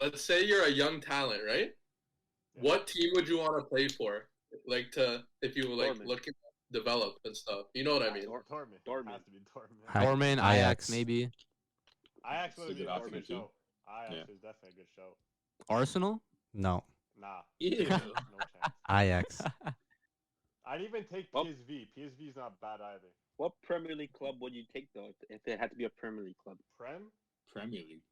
let's say you're a young talent, right? Yeah. What team would you want to play for? Like if you like Dortmund. looking to develop and stuff. You know what I mean? Dortmund. Dortmund. Has to be Dortmund. Dortmund, Ajax, maybe. Ajax would It's a be good a option, good too. show. Ajax Yeah. is definitely a good show. Arsenal? No, Nah, Ew. no chance. Ajax. I'd even take Well- PSV. PSV's not bad either. What Premier League club would you take though if it had to be a Premier League club? Prem? Premier League.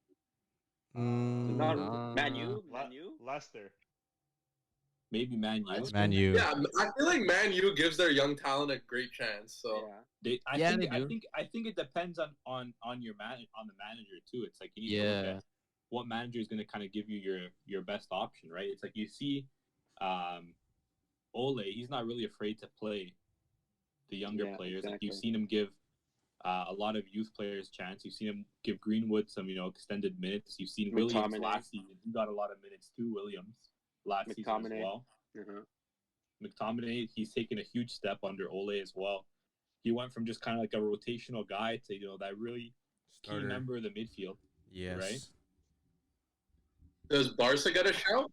Not Uh, Man U. Le- Man U. Leicester. Maybe Man U. Man U. Yeah, I feel like Man U gives their young talent a great chance. So Yeah. I Yeah, think they do. I think it depends on your on the manager too. It's like you need to look Yeah. at what manager is going to kind of give you your best option, right? It's like you see, Ole. He's not really afraid to play the younger Yeah, players. Like exactly. you've seen him give a lot of youth players chance. You've seen him give Greenwood some extended minutes. You've seen Williams McTominay. last season. He got a lot of minutes too. Williams last season as McTominay. well. Uh-huh. McTominay, he's taken a huge step under Ole as well. He went from just kind of like a rotational guy to that really key Starter. member of the midfield. Yes. Right? does Barca get a shout?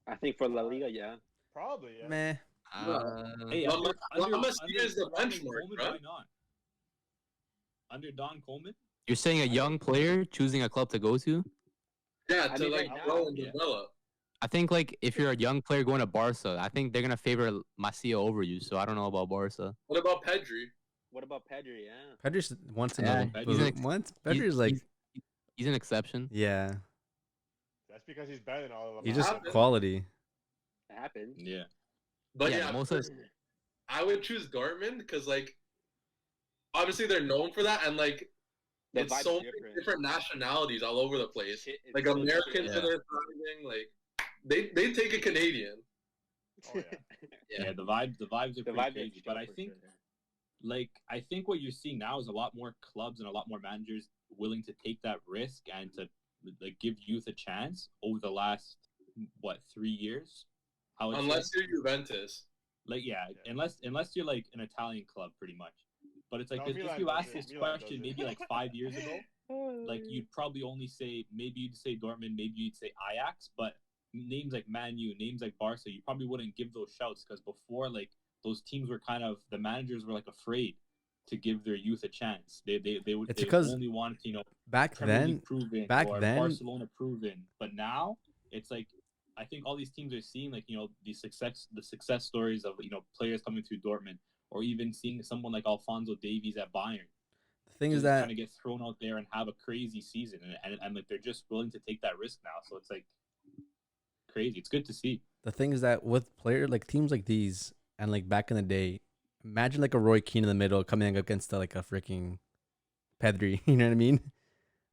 I think for La Liga, yeah. Probably, yeah. Meh. Hey, La under Masia is the Ronald benchmark, Koeman, bro. why not? Under Don Coleman? You're saying a young player choosing a club to go to? Yeah, I to mean, like right grow now- and Yeah. develop. I think like if you're a young player going to Barca, I think they're gonna favor Masia over you. So I don't know about Barca. What about Pedri? What about Pedri? Yeah. Pedri's once in Yeah, a he's an ex- once. Pedri's like He's an exception. yeah. That's because he's better than all of them. He's just Happened. quality. It happens. Yeah. But Yeah, yeah, most of I would choose Dortmund because like obviously they're known for that, and like The it's vibe's so many different. different nationalities all over the place. Shit, it's Like so Americans different. are there thriving. Like they take a Canadian. Oh, yeah. Yeah, the vibes are The pretty vibe crazy. is But I for think sure. I think what you're seeing now is a lot more clubs and a lot more managers willing to take that risk and to like give youth a chance over the last 3 years. I would say. Unless you're Juventus. Like Yeah. unless you're like an Italian club pretty much. But it's like No, if Milan you does asked it. this Milan does question it. maybe like 5 years ago, like you'd probably only say maybe you'd say Dortmund, maybe you'd say Ajax, but names like Man U, names like Barca, you probably wouldn't give those shouts because before like those teams were kind of the managers were like afraid to give their youth a chance. They would It's they because only wanted Back Premier then, League proven back or then- Barcelona proven. But now it's like I think all these teams are seeing like the success stories of players coming through Dortmund or even seeing someone like Alphonso Davies at Bayern. the thing is Kind that of get thrown out there and have a crazy season and like they're just willing to take that risk now. So it's like crazy. It's good to see. with player like teams like these and like back in the day, imagine like a Roy Keane in the middle coming against like a freaking Pedri. You know what I mean?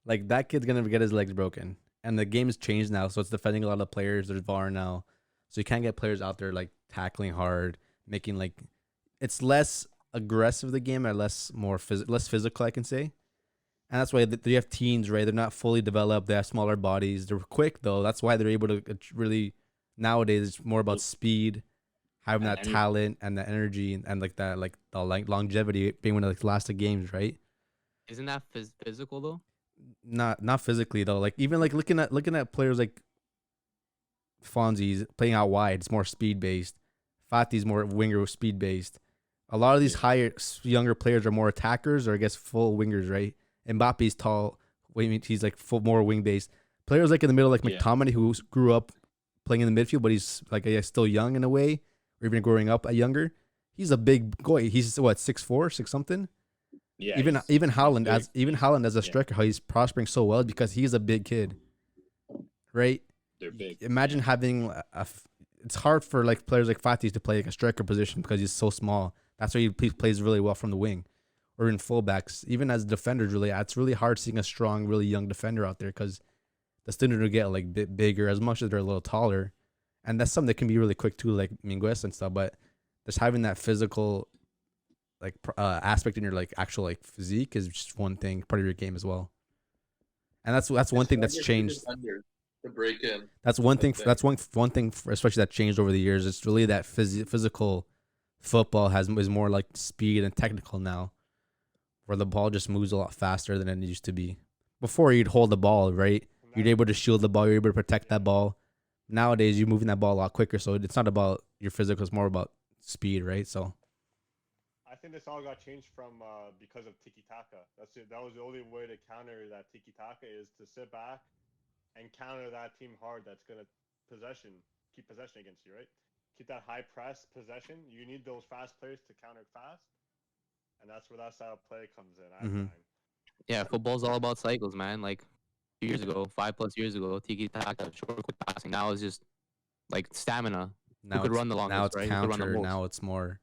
Like that kid's gonna get his legs broken. And the game's changed now, so it's defending a lot of players. There's VAR now, so you can't get players out there like tackling hard, making like it's less aggressive the game and less physical, I can say. And that's why they have teens, right? They're not fully developed. They have smaller bodies. They're quick though. That's why they're able to really nowadays. It's more about speed, having And that energy. talent and the energy and like that, like the longevity being one of the last games, right? Isn't that physical though? Not physically though. Like even like looking at players like Fonzie's playing out wide, it's more speed based. Fati's more winger speed based. A lot of these younger players are more attackers or I guess full wingers, right? Mbappe's tall. He's like more wing based. Players like in the middle, like Yeah. McTominay, who grew up playing in the midfield, but he's like still young in a way, or even growing up younger. He's a big boy. He's what 6'4", 6 something. Yeah. Even Haaland big. Haaland as a Yeah. striker, how he's prospering so well is because he's a big kid, right? They're big. Imagine having it's hard for like players like Fati to play like a striker position because he's so small. That's why he plays really well from the wing or in fullbacks. Even as defenders, really, it's really hard seeing a strong, really young defender out there because the standard will get like bit bigger as much as they're a little taller, and that's something that can be really quick too, like Minguez and stuff. But just having that physical like aspect in your like actual like physique is just one thing, part of your game as well. And that's one thing that's changed. To break in. That's one thing. Okay. That's one thing, especially that changed over the years. It's really that physical football is more like speed and technical now, where the ball just moves a lot faster than it used to be. Before you'd hold the ball, right? You're able to shield the ball. You're able to protect that ball. Nowadays, you're moving that ball a lot quicker, so it's not about your physical. It's more about speed, right? So I think this all got changed from because of tiki taka. That's it. That was the only way to counter that tiki taka is to sit back and counter that team hard. That's gonna keep possession against you, right? Keep that high press possession. You need those fast players to counter fast, and that's where that style of play comes in. I Mhm. find. Yeah, football's all about cycles, man. Like 2 years ago, 5+ years ago, tiki taka, short, quick passing. Now it's just like stamina. now could it's run the longest, it's right? Who could run the counter. most? Now it's more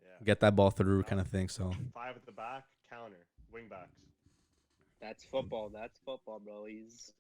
Yeah. get that ball through kind of thing. So 5 at the back, counter, wing backs. That's football. That's football, bro. He's